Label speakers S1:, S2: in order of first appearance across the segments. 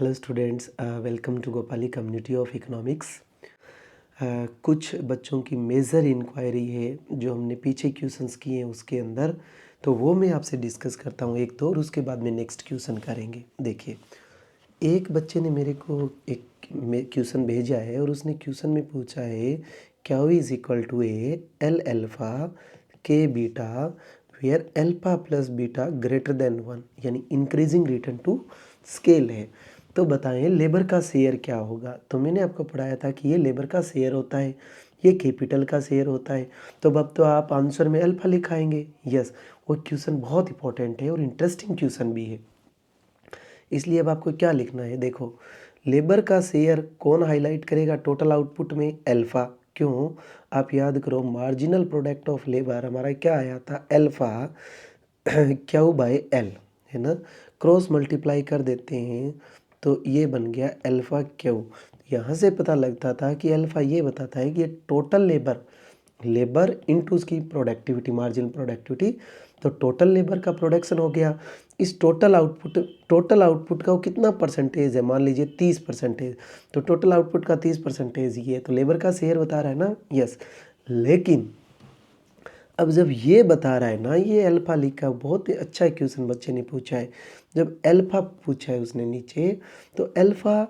S1: Hello students, welcome to Gopali community of economics. कुछ बच्चों की मेजर इंक्वायरी है जो हमने पीछे क्वेश्चंस किए हैं उसके अंदर, तो वो मैं आपसे डिस्कस करता हूँ एक दो, और उसके बाद में नेक्स्ट क्वेश्चन करेंगे। देखिए, एक बच्चे ने मेरे को एक क्वेश्चन भेजा है और उसने क्वेश्चन में पूछा है Q is equal to A L alpha के beta where alpha plus beta greater than 1, यानी इंक्रीजिंग रिटर्न टू स्केल है। तो बताएं लेबर का शेयर क्या होगा। तो मैंने आपको पढ़ाया था कि ये लेबर का शेयर होता है, ये कैपिटल का शेयर होता है। तो अब तो आप आंसर में अल्फा लिखाएंगे। यस, वो क्वेश्चन बहुत इंपॉर्टेंट है और इंटरेस्टिंग क्वेश्चन भी है, इसलिए अब आपको क्या लिखना है। देखो, लेबर का शेयर कौन हाईलाइट करेगा टोटल आउटपुट में? अल्फा। क्यों? आप याद करो, मार्जिनल प्रोडक्ट ऑफ लेबर हमारा क्या आया था? अल्फा क्यू बाय एल, है ना। क्रॉस मल्टीप्लाई कर देते हैं तो ये बन गया अल्फा क्यू। यहाँ से पता लगता था कि अल्फा ये बताता है कि ये टोटल लेबर इनटू उसकी प्रोडक्टिविटी, मार्जिनल प्रोडक्टिविटी। तो टोटल लेबर का प्रोडक्शन हो गया। इस टोटल आउटपुट का वो कितना परसेंटेज है? मान लीजिए 30%। तो टोटल आउटपुट का 30% ये है, तो लेबर का शेयर बता रहा है ना। यस, लेकिन अब जब ये बता रहा है ना, ये अल्फा लिखा, बहुत ही अच्छा क्वेश्चन बच्चे ने पूछा है। जब अल्फा पूछा है उसने नीचे, तो अल्फा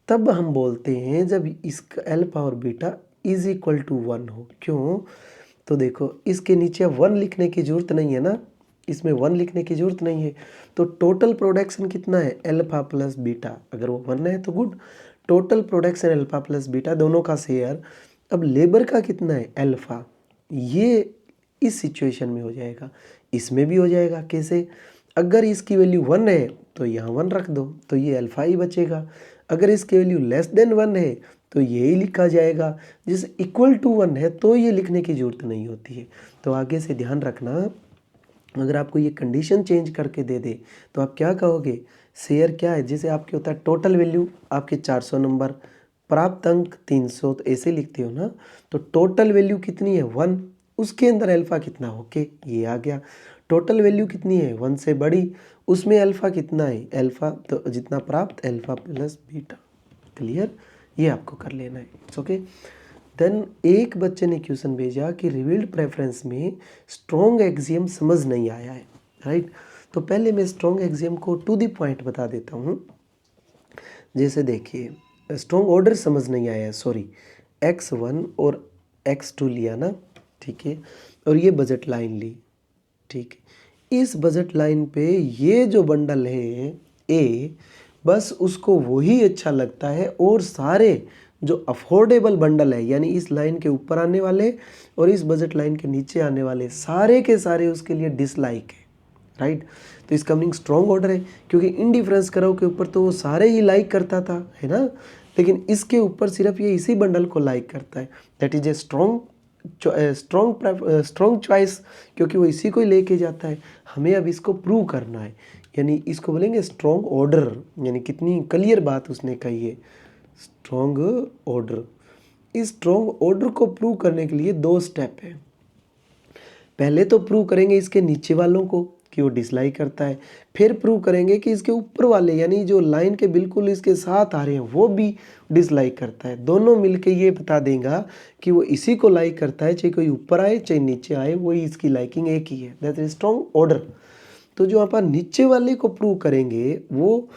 S1: तब हम बोलते हैं जब इसका अल्फा और बीटा इज इक्वल टू 1 हो। क्यों? तो देखो, इसके नीचे 1 लिखने की जरूरत नहीं है ना, इसमें 1 लिखने की जरूरत नहीं है। तो टोटल प्रोडक्शन कितना है? Alpha plus beta. अगर वो 1 है तो good. Total production alpha plus beta दोनों का शेयर। अब लेबर का कितना है? अल्फा। ये इस सिचुएशन में हो जाएगा, इसमें भी हो जाएगा। कैसे? अगर इसकी वैल्यू 1 है तो यहाँ 1 रख दो, तो ये अल्फा ही बचेगा। अगर इसकी वैल्यू लेस देन 1 है तो यही लिखा जाएगा। जैसे इक्वल टू 1 है तो ये लिखने की जरूरत नहीं होती है। तो आगे से ध्यान रखना, अगर आपको ये कंडीशन चेंज करके दे दे तो आप क्या कहोगे? शेयर क्या है? जैसे आपके होता है टोटल वैल्यू आपके 400 नंबर, प्राप्त अंक 300, तो ऐसे लिखते हो ना। तो टोटल वैल्यू कितनी है? 1। उसके अंदर अल्फा कितना? ओके, ये आ गया। टोटल वैल्यू कितनी है? 1 से बड़ी, उसमें अल्फा कितना है? अल्फा तो जितना प्राप्त, अल्फा प्लस बीटा। क्लियर? ये आपको कर लेना है। It's okay. देन एक बच्चे ने क्वेश्चन भेजा कि रिवील्ड प्रेफरेंस में स्ट्रॉन्ग एक्सियम समझ नहीं आया है, राइट। तो पहले मैं स्ट्रॉन्ग एक्सियम को टू द पॉइंट बता देता हूँ। जैसे देखिए, स्ट्रॉन्ग ऑर्डर समझ नहीं आया है, सॉरी। x1 और x2 लिया ना, ठीक है, और ये बजट लाइन ली, ठीक है। इस बजट लाइन पे ये जो बंडल है ए, बस उसको वही अच्छा लगता है, और सारे जो अफोर्डेबल बंडल है, यानी इस लाइन के ऊपर आने वाले और इस बजट लाइन के नीचे आने वाले, सारे के सारे उसके लिए डिसलाइक है, राइट। तो इसका मीनिंग स्ट्रॉन्ग ऑर्डर है, क्योंकि इंडिफरेंस करो के ऊपर तो वो सारे ही लाइक करता था, है ना। लेकिन इसके ऊपर सिर्फ ये इसी बंडल को लाइक करता है। That is a strong choice, क्योंकि वो इसी को ही लेके जाता है। हमें अब इसको प्रूव करना है, यानी इसको बोलेंगे स्ट्रॉन्ग ऑर्डर। यानी कितनी क्लियर बात उसने कही है, स्ट्रॉन्ग ऑर्डर। इस स्ट्रॉन्ग ऑर्डर को प्रूव करने के लिए 2 स्टेप है। पहले तो प्रूव करेंगे इसके नीचे वालों को कि वो डिसलाइक करता है, फिर प्रूव करेंगे कि इसके ऊपर वाले, यानी जो लाइन के बिल्कुल इसके साथ आ रहे हैं, वो भी डिसलाइक करता है। दोनों मिलके ये बता देगा कि वो इसी को लाइक करता है, चाहे कोई ऊपर आए चाहे नीचे आए, वही इसकी लाइकिंग एक ही है। That is strong order. तो जो आप नीचे वाले को प्रूव करेंगे वो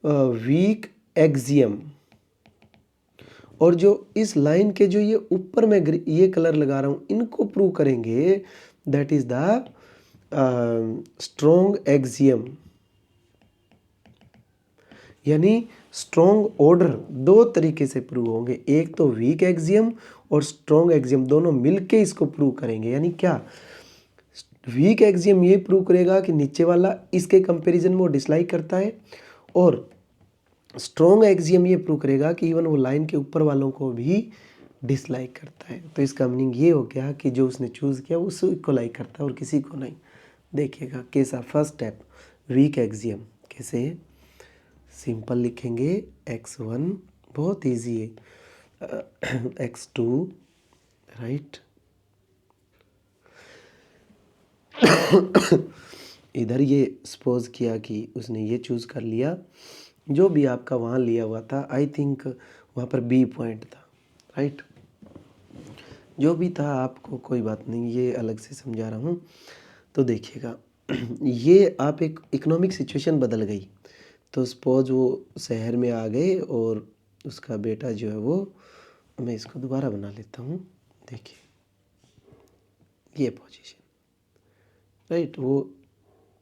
S1: वीक एक्सियम, और जो इस लाइन के जो ये ऊपर में ये कलर लगा रहा हूँ, इनको प्रूव करेंगे, that is the strong axiom. यानी स्ट्रॉन्ग ऑर्डर 2 तरीके से प्रूव होंगे, एक तो वीक एक्सियम और स्ट्रॉन्ग एक्सियम, दोनों मिलके इसको प्रूव करेंगे। यानी क्या? वीक एक्सियम ये प्रूव करेगा कि नीचे वाला इसके कंपैरिजन में वो डिसलाइक करता है, और स्ट्रॉन्ग एक्सियम ये प्रूव करेगा कि इवन वो लाइन के ऊपर वालों को भी डिसलाइक करता है। तो इसका मीनिंग ये हो गया कि जो उसने चूज़ किया वो उसी को लाइक करता है और किसी को नहीं। देखिएगा कैसा, फर्स्ट स्टेप वीक एक्सियम कैसे? सिंपल लिखेंगे, x1 बहुत इजी है, x2, राइट। इधर ये सपोज किया कि उसने ये चूज़ कर लिया, जो भी आपका वहाँ लिया हुआ था, आई थिंक वहाँ पर बी पॉइंट था, राइट। जो भी था आपको कोई बात नहीं, ये अलग से समझा रहा हूँ। तो देखिएगा ये आप एक इकोनॉमिक सिचुएशन बदल गई, तो सपोज वो शहर में आ गए और उसका बेटा जो है वो, मैं इसको दोबारा बना लेता हूँ, देखिए ये पोजीशन, राइट, वो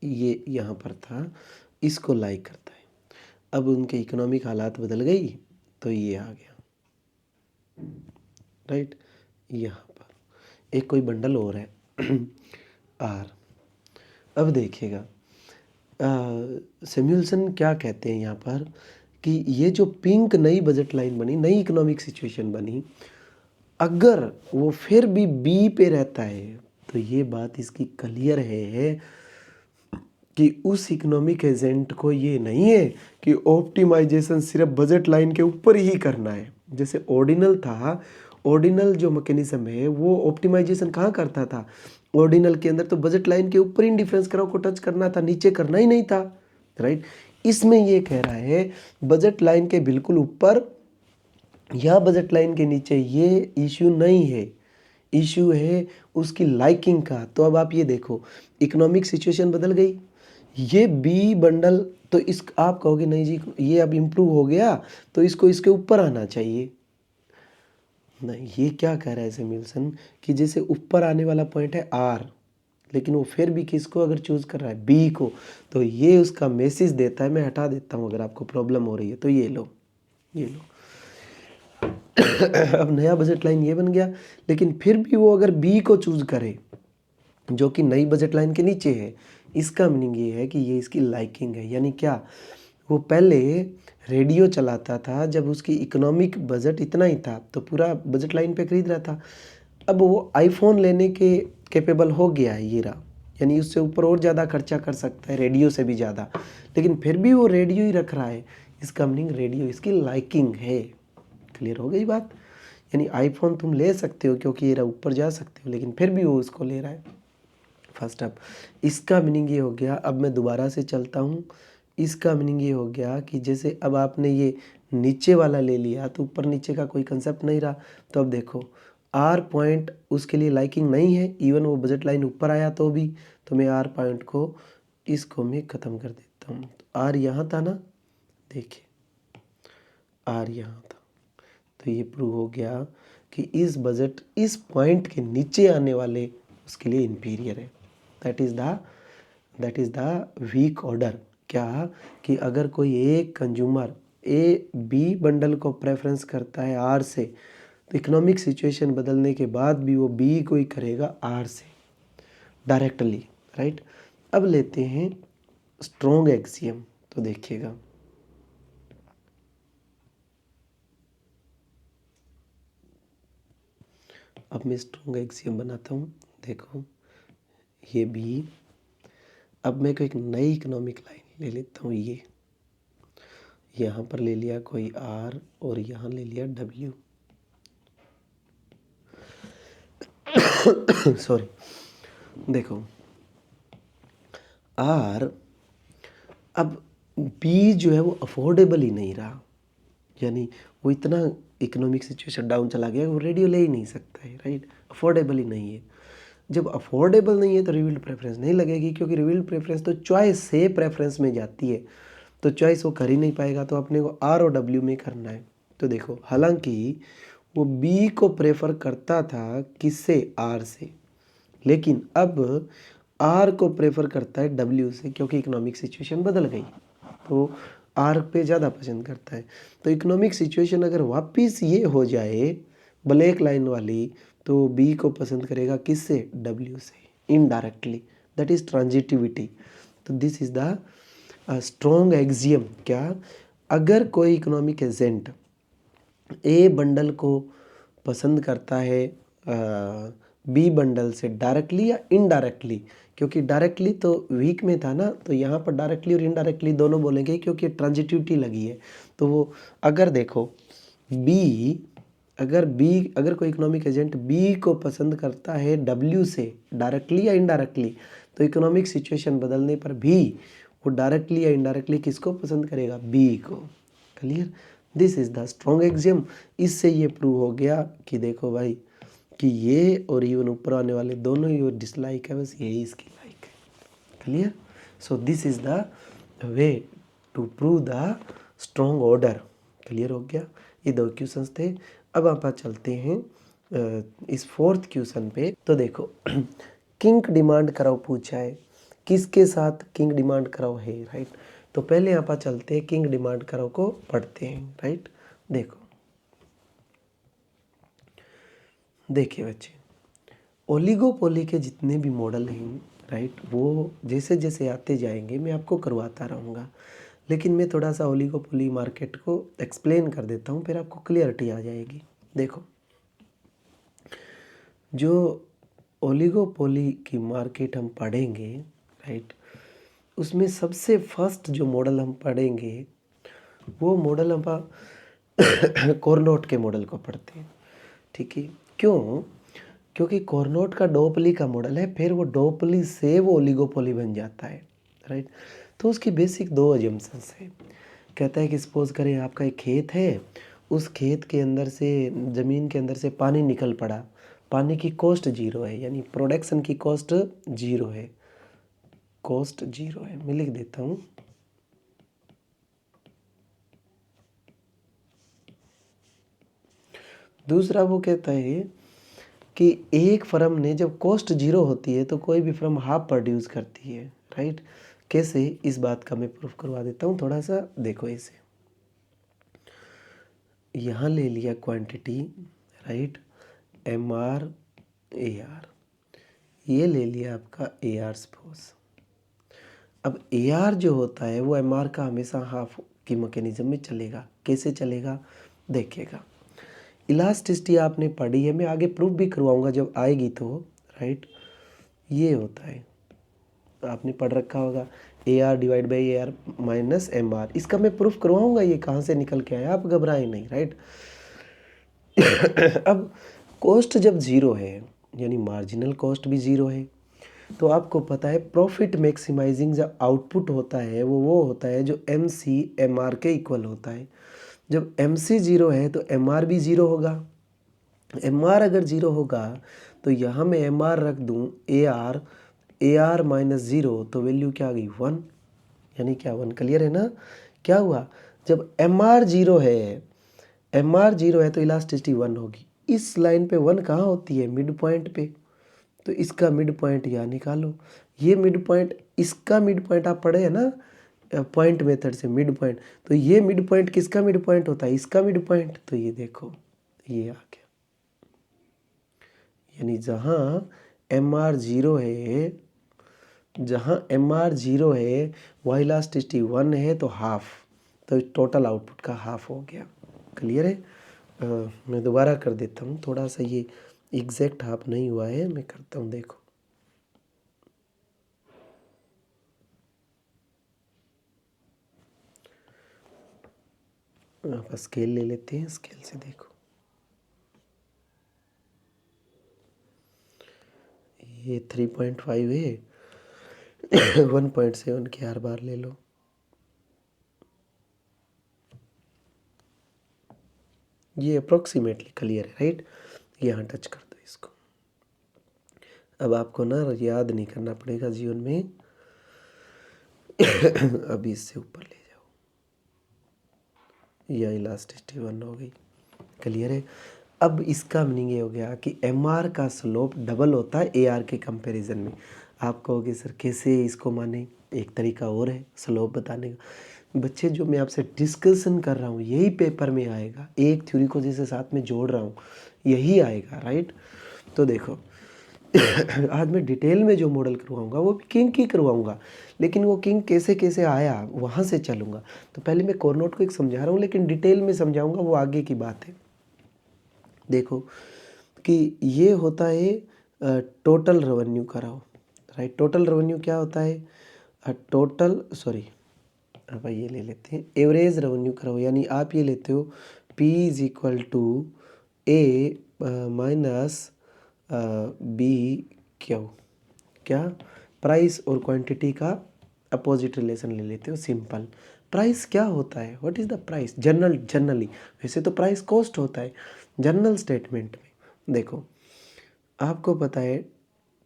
S1: ये यहाँ पर था, इसको लाइक करता है। अब उनके इकोनॉमिक हालात बदल गई तो ये आ गया, राइट। यहाँ पर एक कोई बंडल और है आर। अब देखिएगा सैमुअलसन क्या कहते हैं यहाँ पर कि ये जो पिंक नई बजट लाइन बनी, नई इकोनॉमिक सिचुएशन बनी, अगर वो फिर भी बी पे रहता है तो ये बात इसकी क्लियर है कि उस इकोनॉमिक एजेंट को ये नहीं है कि ऑप्टिमाइजेशन सिर्फ बजट लाइन के ऊपर ही करना है। जैसे ऑर्डिनल था, ऑर्डिनल जो मैकेनिज्म है वो ऑप्टिमाइजेशन कहाँ करता था, ऑर्डिनल के अंदर तो बजट लाइन के ऊपर ही डिफरेंस कराव को टच करना था, नीचे करना ही नहीं था, राइट। इसमें ये कह रहा है बजट लाइन के बिल्कुल ऊपर या बजट लाइन के नीचे ये इश्यू नहीं है, इश्यू है उसकी लाइकिंग का। तो अब आप ये देखो इकोनॉमिक सिचुएशन बदल गई, ये बी बंडल, तो इस आप कहोगे नहीं जी ये अब इम्प्रूव हो गया तो इसको इसके ऊपर आना चाहिए। नहीं, ये क्या कह रहा है सैमुअलसन कि जैसे ऊपर आने वाला पॉइंट है आर, लेकिन वो फिर भी किसको अगर चूज़ कर रहा है बी को, तो ये उसका मैसेज देता है। मैं हटा देता हूँ अगर आपको प्रॉब्लम हो रही है तो ये लो, ये लो अब नया बजट लाइन ये बन गया, लेकिन फिर भी वो अगर बी को चूज़ करे जो कि नई बजट लाइन के नीचे है, इसका मीनिंग ये है कि ये इसकी लाइकिंग है। यानी क्या, वो पहले रेडियो चलाता था जब उसकी इकोनॉमिक बजट इतना ही था तो पूरा बजट लाइन पे खरीद रहा था। अब वो आईफोन लेने के कैपेबल हो गया है, ये रहा, यानी उससे ऊपर और ज़्यादा खर्चा कर सकता है, रेडियो से भी ज़्यादा, लेकिन फिर भी वो रेडियो ही रख रहा है। इसका मीनिंग रेडियो इसकी लाइकिंग है। क्लियर हो गई बात। यानी आईफोन तुम ले सकते हो क्योंकि ये रहा, ऊपर जा सकते हो, लेकिन फिर भी वो उसको ले रहा है। फर्स्ट अप, इसका मीनिंग ये हो गया। अब मैं दोबारा से चलता हूँ। इसका मीनिंग ये हो गया कि जैसे अब आपने ये नीचे वाला ले लिया तो ऊपर नीचे का कोई कंसेप्ट नहीं रहा। तो अब देखो आर पॉइंट उसके लिए लाइकिंग नहीं है, इवन वो बजट लाइन ऊपर आया तो भी। तो मैं आर पॉइंट को इसको मैं ख़त्म कर देता हूँ। तो आर यहाँ था ना, देखिए आर यहाँ था, तो ये प्रूव हो गया कि इस बजट इस पॉइंट के नीचे आने वाले उसके लिए इंफीरियर है। That is the weak order. क्या कि अगर कोई एक कंज्यूमर ए बी बंडल को प्रेफरेंस करता है आर से, तो इकोनॉमिक सिचुएशन बदलने के बाद भी वो बी को ही करेगा आर से डायरेक्टली, राइट। अब लेते हैं स्ट्रॉन्ग एक्सियम। तो देखिएगा अब मैं स्ट्रॉन्ग एक्सियम बनाता हूँ। देखो ये बी, अब मैं को एक नई इकोनॉमिक लाइन ले लेता हूँ, ये यहाँ पर ले लिया कोई आर और यहाँ ले लिया डब्ल्यू सॉरी। देखो आर, अब बी जो है वो अफोर्डेबल ही नहीं रहा, यानी वो इतना इकोनॉमिक सिचुएशन डाउन चला गया वो रेडियो ले ही नहीं सकता है, राइट। अफोर्डेबल ही नहीं है। जब अफोर्डेबल नहीं है तो रिवील्ड प्रेफरेंस नहीं लगेगी, क्योंकि रिवील्ड प्रेफरेंस तो चॉइस से प्रेफरेंस में जाती है, तो चॉइस वो कर ही नहीं पाएगा। तो अपने को आर और डब्ल्यू में करना है। तो देखो हालांकि वो बी को प्रेफर करता था किससे, आर से, लेकिन अब आर को प्रेफर करता है डब्ल्यू से, क्योंकि इकोनॉमिक सिचुएशन बदल गई तो आर पे ज़्यादा पसंद करता है। तो इकोनॉमिक सिचुएशन अगर वापस ये हो जाए ब्लैक लाइन वाली, तो बी को पसंद करेगा किससे, डब्ल्यू से, इनडायरेक्टली। That is transitivity. तो this is the strong axiom. क्या, अगर कोई इकोनॉमिक एजेंट ए बंडल को पसंद करता है बी बंडल से डायरेक्टली या इनडायरेक्टली, क्योंकि डायरेक्टली तो वीक में था ना, तो यहाँ पर डायरेक्टली और इनडायरेक्टली दोनों बोलेंगे क्योंकि ट्रांजिटिविटी लगी है। तो वो अगर देखो बी, अगर कोई इकोनॉमिक एजेंट बी को पसंद करता है डब्ल्यू से डायरेक्टली या इनडायरेक्टली, तो इकोनॉमिक सिचुएशन बदलने पर भी वो डायरेक्टली या इनडायरेक्टली किसको पसंद करेगा, बी को। Clear, this is the strong exam. इससे ये प्रूव हो गया कि देखो भाई कि ये और इवन ऊपर आने वाले दोनों ही डिसलाइक है, बस यही इसकी लाइक है। Clear, so this is the way to prove the strong order. Clear हो गया, ये दो क्वेश्चंस थे। अब आप चलते हैं इस फोर्थ क्वेश्चन पे। तो देखो किंग डिमांड कराओ पूछा है, किसके साथ किंग डिमांड कराओ है, राइट। तो पहले यहाँ पर चलते हैं किंग डिमांड कराओ को पढ़ते हैं, राइट। देखो देखिए बच्चे, ओलिगोपोली के जितने भी मॉडल हैं, राइट, वो जैसे जैसे आते जाएंगे मैं आपको करवाता रहूँगा, लेकिन मैं थोड़ा सा ओलिगोपोली मार्केट को एक्सप्लेन कर देता हूँ, फिर आपको क्लियरिटी आ जाएगी। देखो, जो ओलिगोपोली की मार्केट हम पढ़ेंगे, राइट, उसमें सबसे फर्स्ट जो मॉडल हम पढ़ेंगे वो मॉडल हम कॉर्नोट के मॉडल को पढ़ते हैं। ठीक है, क्यों? क्योंकि कॉर्नोट का डोपली का मॉडल है, फिर वो डोपली से वो ओलिगोपोली बन जाता है, राइट। तो उसकी बेसिक दो अजम्पशंस है। कहता है कि सपोज करें आपका एक खेत है, उस खेत के अंदर से, ज़मीन के अंदर से पानी निकल पड़ा, पानी की कॉस्ट जीरो है, यानी प्रोडक्शन की कॉस्ट जीरो है, कॉस्ट जीरो है। मैं लिख देता हूँ, दूसरा वो कहता है कि एक फर्म ने जब कॉस्ट जीरो होती है तो कोई भी फर्म हाफ प्रोड्यूस करती है, राइट। कैसे, इस बात का मैं प्रूफ करवा देता हूँ, थोड़ा सा देखो इसे। यहाँ ले लिया quantity, right, M R A R, ये ले लिया आपका ए आर सपोज। अब ए आर जो होता है वो एम आर का हमेशा हाफ की मैकेनिज्म में चलेगा। कैसे चलेगा देखिएगा, इलास्टिसिटी आपने पढ़ी है, मैं आगे प्रूफ भी करवाऊंगा जब आएगी तो, राइट। ये होता है, आपने पढ़ रखा होगा, A R divide by A R minus M R. इसका मैं प्रूफ करवाऊंगा ये कहाँ से निकल के आया, आप घबराएं नहीं, राइट। अब कॉस्ट जब ज़ीरो है, यानी मार्जिनल कॉस्ट भी ज़ीरो है, तो आपको पता है प्रॉफिट मैक्सिमाइजिंग जो आउटपुट होता है वो होता है जो एम सी एम आर के इक्वल होता है। जब एम सी ज़ीरो है तो एम आर भी ज़ीरो होगा। एम आर अगर ज़ीरो होगा तो यहाँ मैं एम आर रख दूँ ए आर माइनस ज़ीरो, तो वैल्यू क्या आ गई, वन, यानी क्या, वन। क्लियर है ना। क्या हुआ, जब एम आर ज़ीरो है, एम आर ज़ीरो है तो इलास्टिसिटी वन होगी। इस लाइन पे वन कहाँ होती है, मिड पॉइंट पे, तो इसका मिड पॉइंट यहाँ निकालो। ये मिड पॉइंट, इसका मिड पॉइंट आप पढ़े हैं ना पॉइंट मेथड से, मिड पॉइंट। तो ये मिड पॉइंट किसका मिड पॉइंट होता है, इसका मिड पॉइंट। तो ये देखो ये आ गया, यानी जहाँ एम आर ज़ीरो है, जहाँ एम आर ज़ीरो है वहाँ इलास्टिसिटी वन है, तो हाफ, तो टोटल आउटपुट का हाफ हो गया। क्लियर है। मैं दोबारा कर देता हूँ, थोड़ा सा ये एग्जैक्ट हाफ नहीं हुआ है, मैं करता हूँ, देखो। आप स्केल ले लेते हैं, स्केल से देखो, ये 3.5 है, 1.7 के हर बार ले लो, ये अप्रोक्सीमेटली क्लियर है, राइट। यहाँ टच कर दो इसको। अब आपको ना याद नहीं करना पड़ेगा जीवन में, अभी इससे ऊपर ले जाओ, यह इलास्टिसिटी वन हो गई। क्लियर है। अब इसका मीनिंग ये हो गया कि एम आर का स्लोप डबल होता है ए आर के कंपैरिजन में। आप कहोगे सर कैसे इसको माने, एक तरीका और है स्लोप बताने का। बच्चे, जो मैं आपसे डिस्कशन कर रहा हूँ यही पेपर में आएगा, एक थ्योरी को जैसे साथ में जोड़ रहा हूँ यही आएगा, राइट। तो देखो आज मैं डिटेल में जो मॉडल करवाऊंगा वो भी किंग की करवाऊंगा, लेकिन वो किंग कैसे कैसे आया वहाँ से चलूँगा। तो पहले मैं कॉर्नोट को एक समझा रहा हूँ, लेकिन डिटेल में समझाऊँगा, वो आगे की बात है। देखो कि ये होता है टोटल रेवेन्यू कराओ, राइट। टोटल रेवेन्यू क्या होता है, टोटल, सॉरी, अब ये ले लेते हैं एवरेज रेवेन्यू कराओ, यानी आप ये लेते हो P is equal to A minus B Q, क्या, प्राइस और क्वांटिटी का अपोजिट रिलेशन ले लेते हो, सिंपल। प्राइस क्या होता है, what is the price? Generally वैसे तो प्राइस कॉस्ट होता है जनरल स्टेटमेंट में। देखो आपको पता है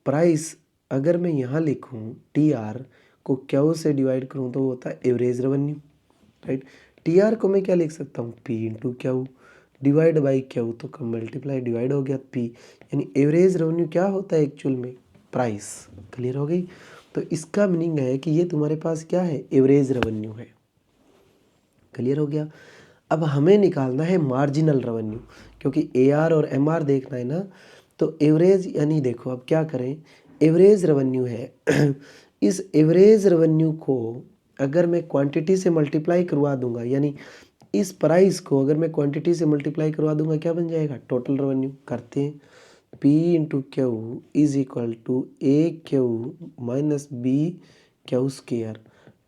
S1: प्राइस अगर मैं यहाँ लिखूँ टी आर को क्यू से डिवाइड करूँ तो वो होता है average revenue, right. T R को मैं क्या लिख सकता हूँ, P into Q divide by Q, तो कम मल्टीप्लाई डिवाइड हो गया पी, यानी एवरेज रेवेन्यू क्या होता है एक्चुअल में, प्राइस। क्लियर हो गई? तो इसका मीनिंग है कि ये तुम्हारे पास क्या है, एवरेज रेवेन्यू है। क्लियर हो गया? अब हमें निकालना है मार्जिनल रेवेन्यू, क्योंकि ए आर और एम आर देखना है ना। तो एवरेज यानी देखो अब क्या करें, एवरेज रेवेन्यू है इस एवरेज रेवेन्यू को अगर मैं क्वांटिटी से मल्टीप्लाई करवा दूंगा, यानी इस प्राइस को अगर मैं क्वांटिटी से मल्टीप्लाई करवा दूंगा, क्या बन जाएगा, टोटल रेवेन्यू। करते हैं, P into Q is equal to A Q minus B Q square.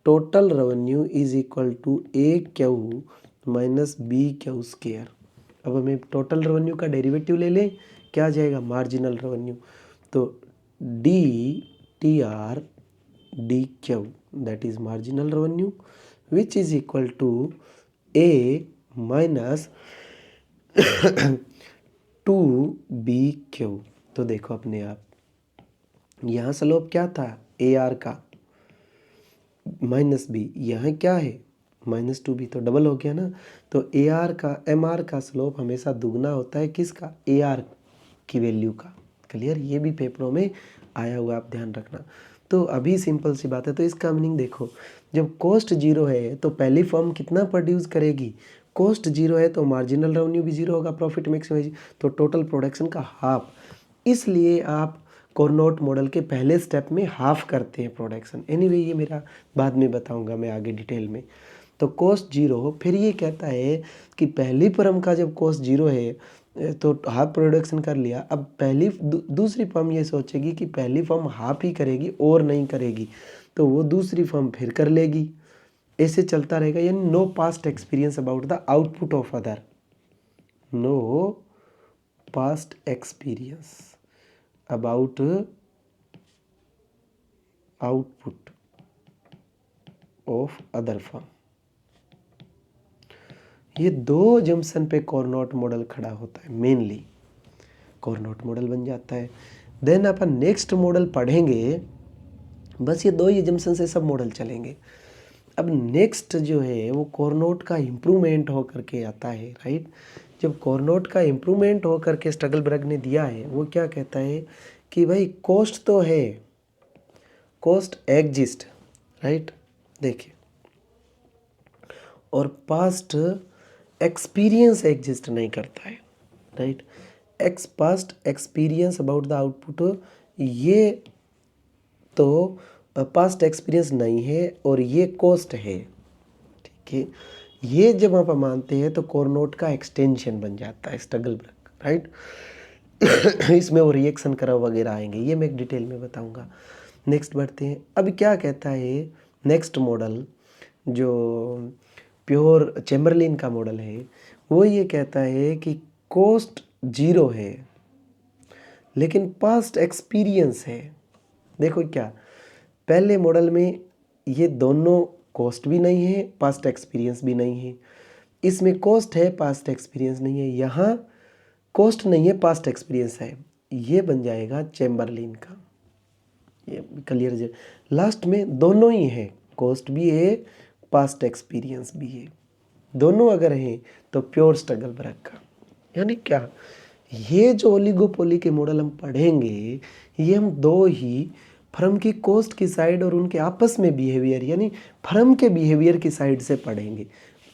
S1: Total revenue is equal to A Q minus B Q square. अब हमें टोटल रेवेन्यू का डेरिवेटिव ले लें, क्या आ जाएगा, मार्जिनल रेवेन्यू। तो D T R D Q that is marginal revenue which is equal to A minus two B Q. तो देखो अपने आप यहाँ स्लोप क्या था, ए आर का माइनस बी, यहाँ क्या है माइनस टू बी, तो डबल हो गया ना। तो ए आर का एम आर का स्लोप हमेशा दुगना होता है, किसका, ए आर की वैल्यू का। क्लियर? ये भी पेपरों में आया हुआ, आप ध्यान रखना। तो अभी सिंपल सी बात है, तो इसका मीनिंग देखो, जब कॉस्ट जीरो है तो पहली फर्म कितना प्रोड्यूस करेगी, कॉस्ट जीरो है तो मार्जिनल रेवेन्यू भी जीरो होगा, प्रॉफिट मैक्सिमाइज, तो टोटल प्रोडक्शन का हाफ। इसलिए आप कोरनोट मॉडल के पहले स्टेप में हाफ करते हैं प्रोडक्शन। एनीवे ये मेरा बाद में बताऊंगा मैं आगे डिटेल में। तो कॉस्ट जीरो, फिर ये कहता है कि पहली फर्म का जब कॉस्ट जीरो है तो हाफ प्रोडक्शन कर लिया। अब दूसरी फर्म ये सोचेगी कि पहली फर्म हाफ ही करेगी और नहीं करेगी, तो वो दूसरी फर्म फिर कर लेगी, ऐसे चलता रहेगा। यानी no past experience about the output of other, no past experience about output of other firm. ये दो जंक्शन पे कोरनोट मॉडल खड़ा होता है, मेनली कोरनोट मॉडल बन जाता है। देन अपन नेक्स्ट मॉडल पढ़ेंगे, बस ये दो ही जंक्शन से सब मॉडल चलेंगे। अब नेक्स्ट जो है वो कोरनोट का इम्प्रूवमेंट हो करके आता है, राइट। जब कोरनोट का इम्प्रूवमेंट हो करके स्टगलबर्ग ने दिया है, वो क्या कहता है कि भाई कॉस्ट तो है, कॉस्ट एग्जिस्ट, राइट, देखिए, और पास्ट एक्सपीरियंस एग्जिस्ट नहीं करता है, right. Past experience about the output, ये तो पास्ट एक्सपीरियंस नहीं है और ये कॉस्ट है, ठीक है। ये जब आप मानते हैं तो कोरनोट का एक्सटेंशन बन जाता है स्टगलबर्ग, राइट। इसमें वो रिएक्शन कर्व वगैरह आएंगे, ये मैं एक डिटेल में बताऊंगा। नेक्स्ट बढ़ते हैं। अब क्या कहता है नेक्स्ट मॉडल, जो प्योर चैम्बरलिन का मॉडल है, वो ये कहता है कि कॉस्ट जीरो है लेकिन पास्ट एक्सपीरियंस है। देखो क्या, पहले मॉडल में ये दोनों कॉस्ट भी नहीं है, पास्ट एक्सपीरियंस भी नहीं है। इसमें कॉस्ट है, पास्ट एक्सपीरियंस नहीं है। यहाँ कॉस्ट नहीं है, पास्ट एक्सपीरियंस है। ये बन जाएगा चैम्बरलिन का, ये क्लियर। लास्ट में दोनों ही है, कॉस्ट भी है, पास्ट एक्सपीरियंस भी है। दोनों अगर हैं तो प्योर स्टगलबर्ग का। यानी क्या, ये जो ओलिगोपोली के मॉडल हम पढ़ेंगे, ये हम दो ही फर्म की कॉस्ट की साइड और उनके आपस में बिहेवियर, यानी फर्म के बिहेवियर की साइड से पढ़ेंगे।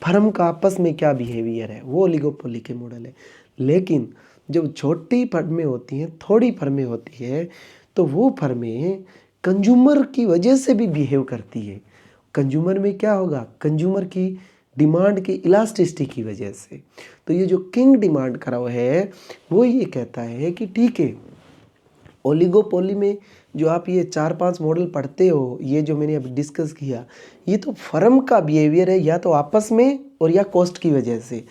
S1: फर्म का आपस में क्या बिहेवियर है, वो ओलिगोपोली के मॉडल है। लेकिन जब छोटी फर्में होती हैं, थोड़ी फर्में होती है, तो वो फर्में कंज्यूमर की वजह से भी बिहेव करती है। कंज्यूमर में क्या होगा, कंज्यूमर की डिमांड की इलास्टिसिटी की वजह से। तो ये जो किंग डिमांड कर्व है वो ये कहता है कि ठीक है, ओलिगोपोली में जो आप ये 4-5 मॉडल पढ़ते हो, ये जो मैंने अभी डिस्कस किया, ये तो फर्म का बिहेवियर है, या तो आपस में और या कॉस्ट की वजह से।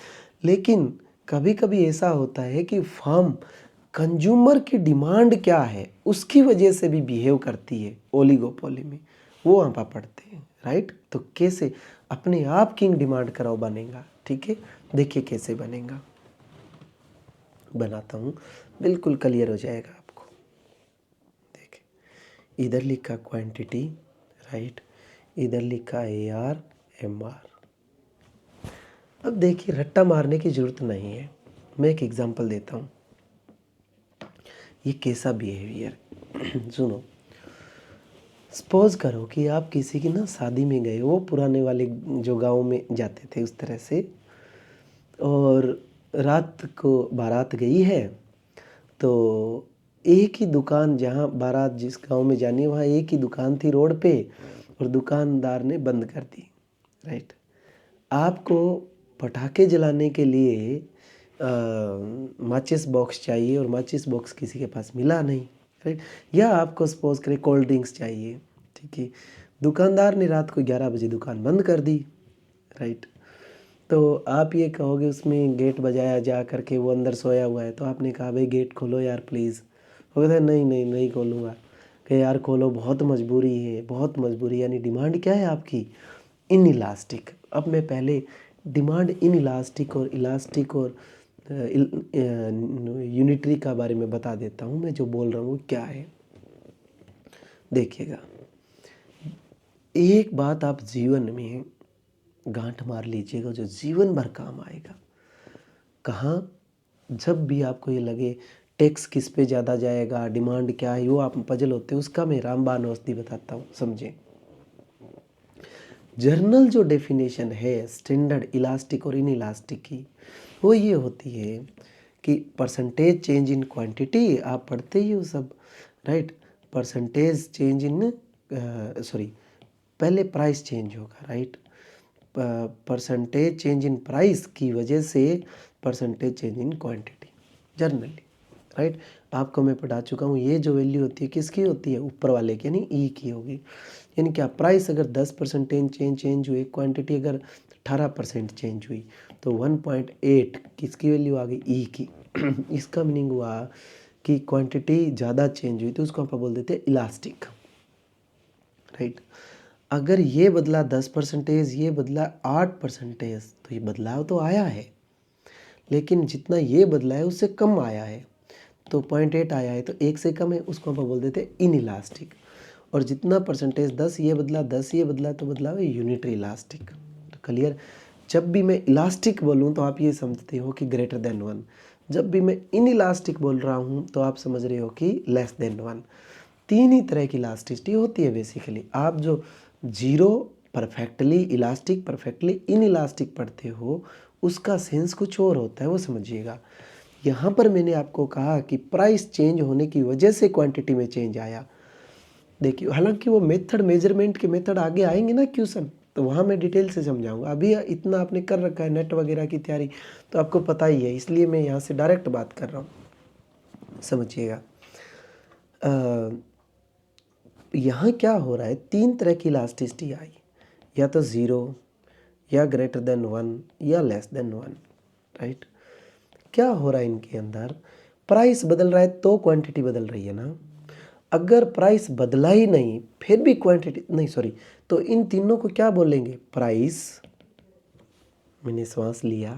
S1: लेकिन कभी कभी ऐसा होता है कि फर्म कंज्यूमर की डिमांड क्या है उसकी वजह से भी बिहेव करती है ओलिगोपोली में। वो वहाँ पर पढ़ते हैं, राइट। तो कैसे अपने आप किंग डिमांड कराओ बनेगा, ठीक है। देखिए कैसे बनेगा, बनाता हूँ, बिल्कुल क्लियर हो जाएगा आपको। देखिए इधर लिखा क्वांटिटी, राइट, इधर लिखा AR MR। अब देखिए रट्टा मारने की ज़रूरत नहीं है, मैं एक एग्जांपल देता हूँ। ये कैसा बिहेवियर सुनो, सपोज करो कि आप किसी की ना शादी में गए हो, पुराने वाले जो गांव में जाते थे उस तरह से, और रात को बारात गई है, तो एक ही दुकान, जहाँ बारात जिस गांव में जानी है वहाँ एक ही दुकान थी रोड पे, और दुकानदार ने बंद कर दी, राइट। आपको पटाखे जलाने के लिए माचिस बॉक्स चाहिए, और माचिस बॉक्स किसी के पास मिला नहीं, राइट। या आपको सपोज करें कोल्ड ड्रिंक्स चाहिए, ठीक है। दुकानदार ने रात को 11 बजे दुकान बंद कर दी, राइट। तो आप ये कहोगे, उसमें गेट बजाया जा करके, वो अंदर सोया हुआ है, तो आपने कहा भाई गेट खोलो यार प्लीज़। वो कहता है नहीं नहीं नहीं खोलूँगा। कहे यार खोलो, बहुत मजबूरी है, बहुत मजबूरी। यानी डिमांड क्या है आपकी? In elastic. अब मैं पहले डिमांड इन इलास्टिक और इलास्टिक और यूनिटरी का बारे में बता देता हूँ। मैं जो बोल रहा हूँ क्या है, देखिएगा। एक बात आप जीवन में गांठ मार लीजिएगा, जो जीवन भर काम आएगा। कहाँ? जब भी आपको ये लगे टैक्स किस पे ज़्यादा जाएगा, डिमांड क्या है, वो आप पजल होते हैं, उसका मैं रामबाण औषधि बताता हूँ, समझें। जर्नल जो डेफिनेशन है स्टैंडर्ड इलास्टिक और इन इलास्टिक की, वो ये होती है कि परसेंटेज चेंज इन क्वांटिटी, आप पढ़ते ही हो सब, right. Percentage change in sorry, पहले प्राइस चेंज होगा, right. Percentage change in price की वजह से percentage change in quantity, generally, right. आपको मैं पढ़ा चुका हूँ, ये जो वैल्यू होती है किसकी होती है? ऊपर वाले की, यानी ई की होगी। यानी क्या, प्राइस अगर 10% चेंज हुई, क्वांटिटी अगर 18% चेंज हुई, तो 1.8 किसकी वैल्यू आ गई? ई की। इसका मीनिंग हुआ कि क्वांटिटी ज़्यादा चेंज हुई, तो उसको आप बोल देते हैं इलास्टिक, राइट। अगर ये बदला 10%, ये बदला 8%, तो ये बदलाव तो आया है, लेकिन जितना ये बदला है उससे कम आया है। तो 0.8 आया है, तो 1 से कम है, उसको हम बोल देते हैं इन इलास्टिक। और जितना परसेंटेज 10 ये बदला, 10 ये बदला, तो बदला है यूनिटरी इलास्टिक। तो क्लियर? जब भी मैं इलास्टिक बोलूँ तो आप ये समझते हो कि ग्रेटर देन 1। जब भी मैं इन इलास्टिक बोल रहा हूँ तो आप समझ रहे हो कि लेस देन 1। तीन ही तरह की इलास्टिसिटी होती है बेसिकली। आप जो zero, perfectly elastic, perfectly in elastic पढ़ते हो, उसका सेंस कुछ और होता है, वो समझिएगा। यहाँ पर मैंने आपको कहा कि प्राइस चेंज होने की वजह से क्वांटिटी में चेंज आया। देखिए, हालांकि वो मेथड, मेजरमेंट के मेथड आगे आएंगे ना क्वेश्चन, तो वहाँ मैं डिटेल से समझाऊंगा। अभी इतना आपने कर रखा है नेट वगैरह की तैयारी, तो आपको पता ही है, इसलिए मैं यहाँ से डायरेक्ट बात कर रहा हूँ, समझिएगा। यहाँ क्या हो रहा है, तीन तरह की इलास्टिसिटी आई, या तो ज़ीरो, या ग्रेटर देन 1, या लेस देन 1, राइट। क्या हो रहा है इनके अंदर? प्राइस बदल रहा है तो क्वांटिटी बदल रही है ना। अगर प्राइस बदला ही नहीं फिर भी क्वांटिटी नहीं, सॉरी, तो इन तीनों को क्या बोलेंगे? प्राइस, मैंने श्वास लिया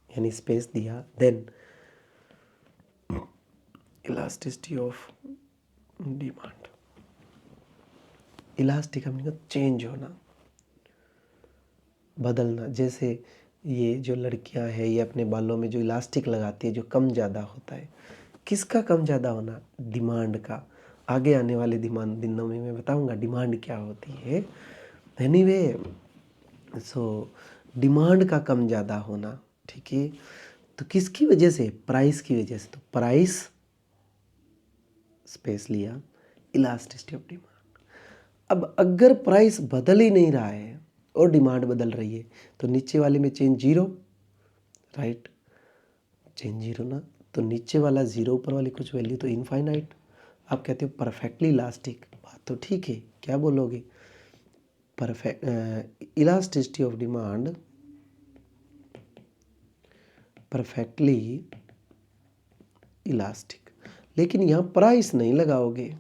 S1: यानी स्पेस दिया, then elasticity of demand. Elastic का मतलब चेंज होना, बदलना। जैसे ये जो लड़कियां हैं, ये अपने बालों में जो इलास्टिक लगाती है, जो कम ज़्यादा होता है, किसका कम ज़्यादा होना? डिमांड का। आगे आने वाले दिनों में मैं बताऊंगा डिमांड क्या होती है। एनीवे, सो डिमांड का कम ज़्यादा होना, ठीक है। तो किसकी वजह से? प्राइस की वजह से। तो प्राइस, स्पेस लिया, इलास्टिसिटी ऑफ डिमांड। अब अगर प्राइस बदल ही नहीं रहा है और डिमांड बदल रही है, तो नीचे वाले में change zero, right, change zero ना, तो नीचे वाला जीरो, ऊपर वाली कुछ वैल्यू, तो इनफाइनाइट। आप कहते हो परफेक्टली इलास्टिक, बात तो ठीक है, क्या बोलोगे? Perfect elasticity of demand perfectly elastic. लेकिन यहाँ प्राइस नहीं लगाओगे,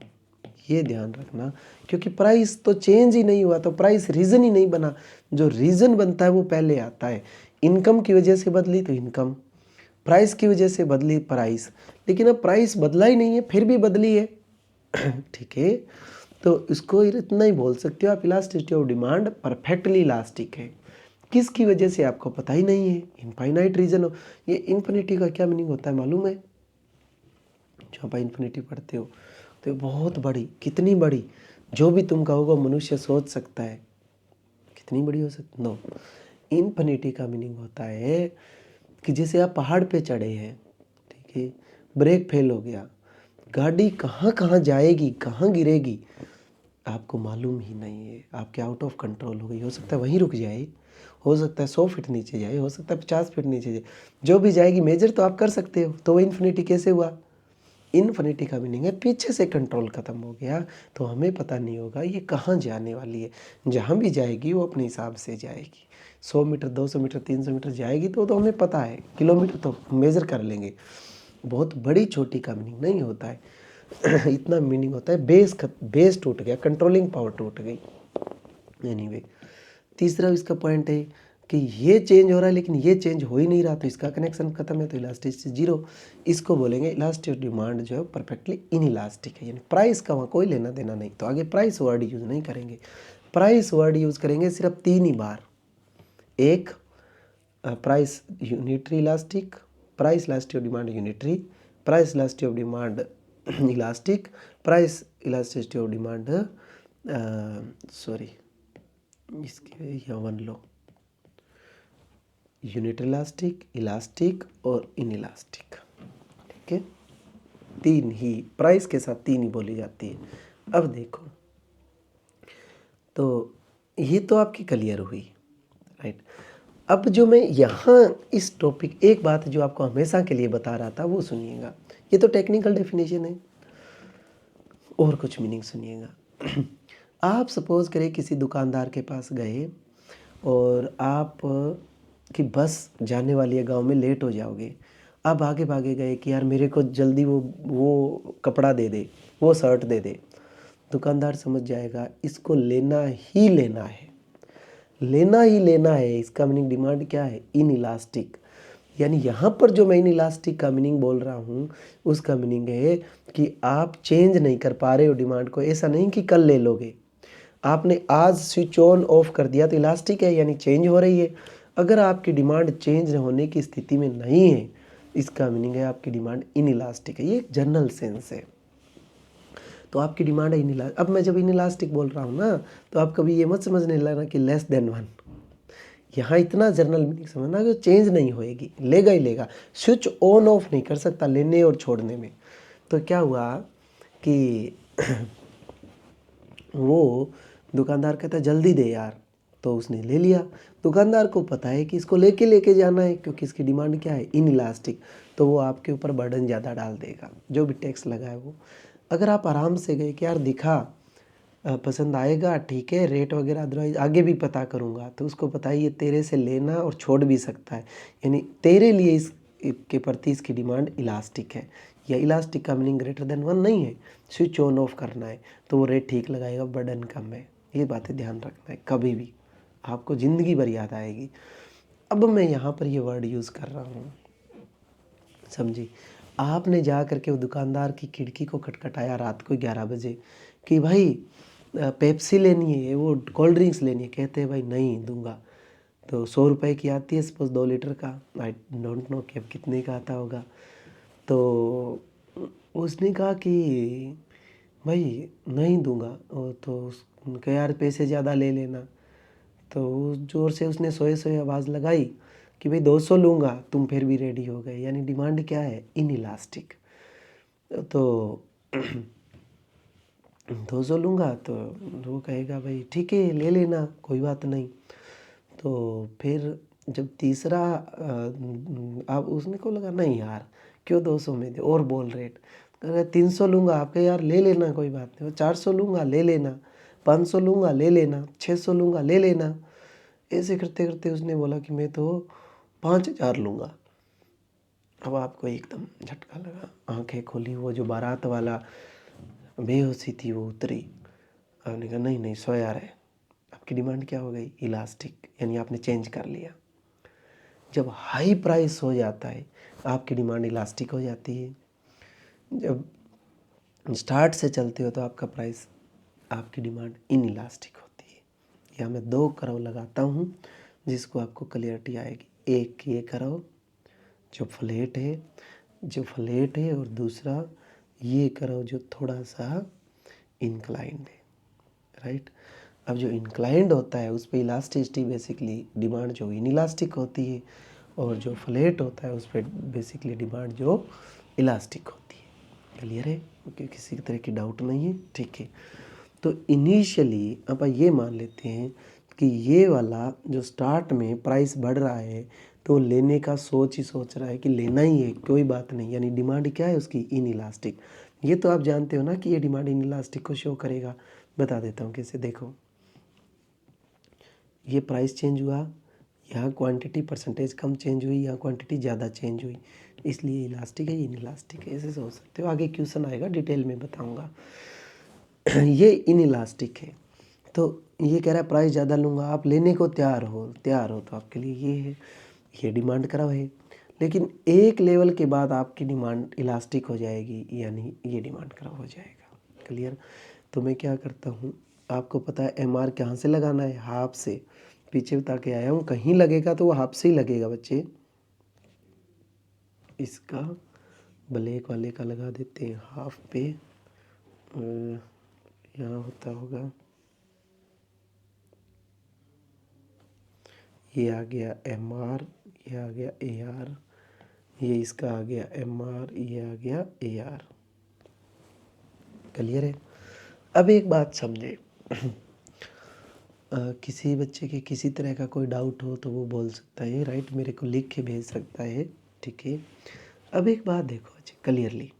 S1: ये ध्यान रखना, क्योंकि प्राइस तो चेंज ही नहीं हुआ, तो प्राइस रीज़न ही नहीं बना। जो रीज़न बनता है वो पहले आता है। इनकम की वजह से बदली तो इनकम, प्राइस की वजह से बदली प्राइस, लेकिन अब प्राइस बदला ही नहीं है, फिर भी बदली है। ठीक है, तो इसको इतना ही बोल सकते हो आप, elasticity of demand perfectly elastic है। किसकी वजह से आपको पता ही नहीं है, इनफाइनाइट रीजन हो। ये इन्फिनिटी का क्या मीनिंग होता है मालूम है? जो आप इन्फिनिटी पढ़ते हो तो बहुत बड़ी, कितनी बड़ी, जो भी तुम कहोगे मनुष्य सोच सकता है, कितनी बड़ी हो सकती? नो, इन्फिनिटी का मीनिंग होता है कि जैसे आप पहाड़ पे चढ़े हैं, ठीक है, ब्रेक फेल हो गया, गाड़ी कहाँ कहाँ जाएगी, कहाँ गिरेगी आपको मालूम ही नहीं है, आपके आउट ऑफ कंट्रोल हो गई। हो सकता है वहीं रुक जाए, हो सकता है 100 फीट नीचे जाए, हो सकता है 50 फीट नीचे जाए, जो भी जाएगी मेजर तो आप कर सकते हो। तो वो इन्फिनिटी कैसे हुआ? इन्फिनिटी का मीनिंग है पीछे से कंट्रोल ख़त्म हो गया, तो हमें पता नहीं होगा ये कहाँ जाने वाली है। जहाँ भी जाएगी वो अपने हिसाब से जाएगी, 100 मीटर, 200 मीटर, 300 मीटर जाएगी तो हमें पता है, किलोमीटर तो मेज़र कर लेंगे। बहुत बड़ी छोटी का मीनिंग नहीं होता है। इतना मीनिंग होता है बेस टूट गया, कंट्रोलिंग पावर टूट गई। एनीवे, तीसरा इसका पॉइंट है कि ये चेंज हो रहा है लेकिन ये चेंज हो ही नहीं रहा, तो इसका कनेक्शन खत्म है, तो इलास्टिसिटी जीरो। इसको बोलेंगे इलास्टिक डिमांड जो है परफेक्टली इनइलास्टिक है, यानी प्राइस का वहाँ कोई लेना देना नहीं। तो आगे प्राइस वर्ड यूज़ नहीं करेंगे, प्राइस वर्ड यूज़ करेंगे सिर्फ 3 ही बार। एक, price unitary elastic, price elastic of demand unitary, price elastic of demand elastic, price elasticity of demand sorry इसके यहाँ वन लो, यूनिट इलास्टिक, इलास्टिक और इन इलास्टिक। ठीक है, 3 ही, प्राइस के साथ 3 ही बोली जाती है। अब देखो, तो ये तो आपकी क्लियर हुई, राइट। अब जो मैं यहाँ इस टॉपिक, एक बात जो आपको हमेशा के लिए बता रहा था वो सुनिएगा। ये तो टेक्निकल डेफिनेशन है, और कुछ मीनिंग सुनिएगा। आप सपोज़ करें किसी दुकानदार के पास गए और आप कि बस जाने वाली है गांव में, लेट हो जाओगे। आप आगे भागे गए कि यार मेरे को जल्दी वो कपड़ा दे दे, वो शर्ट दे दे। दुकानदार समझ जाएगा इसको लेना ही लेना है, लेना ही लेना है। इसका मीनिंग डिमांड क्या है? In elastic. यानी यहाँ पर जो मैं इन इलास्टिक का मीनिंग बोल रहा हूँ उसका मीनिंग है कि आप चेंज नहीं कर पा रहे हो डिमांड को। ऐसा नहीं कि कल ले लोगे, आपने आज स्विच ऑन ऑफ कर दिया तो इलास्टिक है, यानी चेंज हो रही है। अगर आपकी डिमांड चेंज होने की स्थिति में नहीं है, इसका मीनिंग है आपकी डिमांड इन इलास्टिक है। ये एक जनरल सेंस है। तो आपकी डिमांड है इन इलास्टिक। अब मैं जब इन इलास्टिक बोल रहा हूँ ना, तो आप कभी ये मत समझने लगना कि लेस देन 1। यहाँ इतना जनरल मीनिंग समझना कि चेंज नहीं होएगी, लेगा ही लेगा। स्विच ऑन ऑफ नहीं कर सकता लेने और छोड़ने में। तो क्या हुआ कि वो दुकानदार कहता है जल्दी दे यार, तो उसने ले लिया। दुकानदार को पता है कि इसको लेके जाना है, क्योंकि इसकी डिमांड क्या है? In elastic. तो वो आपके ऊपर बर्डन ज़्यादा डाल देगा, जो भी टैक्स लगा है वो। अगर आप आराम से गए कि यार दिखा, पसंद आएगा, ठीक है, रेट वगैरह अदरवाइज आगे भी पता करूँगा, तो उसको पता है ये तेरे से लेना और छोड़ भी सकता है, यानी तेरे लिए इस के प्रति इसकी डिमांड इलास्टिक है। या इलास्टिक का मीनिंग ग्रेटर देन 1 नहीं है, स्विच ऑन ऑफ करना है, तो वो रेट ठीक लगाएगा, बर्डन कम है। ये बातें ध्यान रखना है, कभी भी आपको ज़िंदगी भर याद आएगी। अब मैं यहाँ पर ये वर्ड यूज़ कर रहा हूँ, समझी। आपने जा करके वो दुकानदार की खिड़की को खटखटाया रात को 11 बजे कि भाई पेप्सी लेनी है, वो कोल्ड ड्रिंक्स लेनी है। कहते हैं भाई नहीं दूंगा। तो 100 रुपए की आती है सपोज 2 लीटर का, आई डोंट नो कि अब कितने का आता होगा। तो उसने कहा कि भाई नहीं दूंगा। तो उनके यार पैसे ज़्यादा ले लेना। तो ज़ोर से उसने सोए सोए आवाज़ लगाई कि भाई 200 लूँगा, तुम फिर भी रेडी हो गए। यानी डिमांड क्या है? In elastic. तो 200 लूँगा, तो वो कहेगा भाई ठीक है ले लेना, कोई बात नहीं। तो फिर जब तीसरा आप उसने को लगा नहीं यार क्यों 200 में दे, और बोल रेट, अगर 300 लूँगा, आपके यार ले लेना कोई बात नहीं। 400 लूँगा ले लेना, 500 लूँगा ले लेना, 600 लूँगा ले लेना। ऐसे करते करते उसने बोला कि मैं तो 5000 लूँगा। अब आपको एकदम झटका लगा, आंखें खोली, वो जो बारात वाला बेहोशी थी वो उतरी। आपने कहा नहीं नहीं 100 यार है। आपकी डिमांड क्या हो गई? इलास्टिक, यानी आपने चेंज कर लिया। जब हाई प्राइस हो जाता है आपकी डिमांड इलास्टिक हो जाती है। जब स्टार्ट से चलते हो तो आपका प्राइस, आपकी डिमांड इन इलास्टिक होती है। यहाँ मैं 2 कर्व लगाता हूँ जिसको आपको क्लियरिटी आएगी। एक ये कर्व जो फ्लैट है और दूसरा ये कर्व जो थोड़ा सा इंक्लाइंड है, राइट। अब जो इंक्लाइंड होता है उस पर इलास्टिसिटी बेसिकली डिमांड जो इनइलास्टिक होती है, और जो फ्लैट होता है उस पर बेसिकली डिमांड जो इलास्टिक होती है। क्लियर है? ओके, किसी तरह की डाउट नहीं है? ठीक है। तो इनिशियली आप ये मान लेते हैं कि ये वाला जो स्टार्ट में प्राइस बढ़ रहा है तो लेने का सोच रहा है कि लेना ही है, कोई बात नहीं, यानी डिमांड क्या है उसकी? इनइलास्टिक। ये तो आप जानते हो ना कि ये डिमांड इनइलास्टिक को शो करेगा। बता देता हूँ कैसे। देखो, ये प्राइस चेंज हुआ, यहाँ क्वांटिटी परसेंटेज कम चेंज हुई, यहाँ क्वांटिटी ज़्यादा चेंज हुई, इसलिए इलास्टिक है, इनइलास्टिक है, ऐसे सोच सकते हो। आगे क्वेश्चन आएगा, डिटेल में बताऊंगा। ये इनइलास्टिक है, तो ये कह रहा है प्राइस ज़्यादा लूँगा, आप लेने को तैयार हो तो आपके लिए ये है, ये डिमांड कर्व है। लेकिन एक लेवल के बाद आपकी डिमांड इलास्टिक हो जाएगी, यानी ये डिमांड कर्व हो जाएगा। क्लियर? तो मैं क्या करता हूँ, आपको पता है MR कहाँ से लगाना है? हाफ से। पीछे बता के आया हूँ, कहीं लगेगा तो वो हाफ से ही लगेगा बच्चे। इसका ब्लैक वाले का लगा देते हैं हाफ पे। यहाँ होता होगा, ये आ गया MR, ये आ गया AR, ये इसका आ गया MR, ये आ गया AR। क्लियर है? अब एक बात समझे, किसी बच्चे के किसी तरह का कोई डाउट हो तो वो बोल सकता है, राइट, मेरे को लिख के भेज सकता है। ठीक है। अब एक बात देखो बच्चे क्लियरली,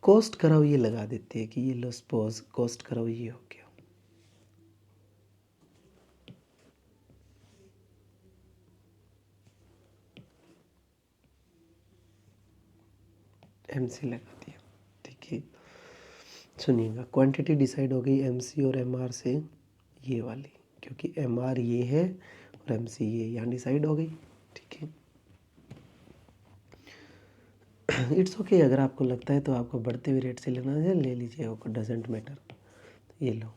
S1: कॉस्ट कराओ ये लगा देते हैं कि ये लो सपोज कॉस्ट कराओ ये हो गया, MC लगा दिया। ठीक है, सुनिएगा, क्वांटिटी डिसाइड हो गई MC और MR से, ये वाली, क्योंकि MR ये है और MC ये, यहाँ डिसाइड हो गई। ठीक है, इट्स ओके। अगर आपको लगता है तो आपको बढ़ते हुए रेट से लेना है, ले लीजिए, वो डजेंट मैटर। ये लो,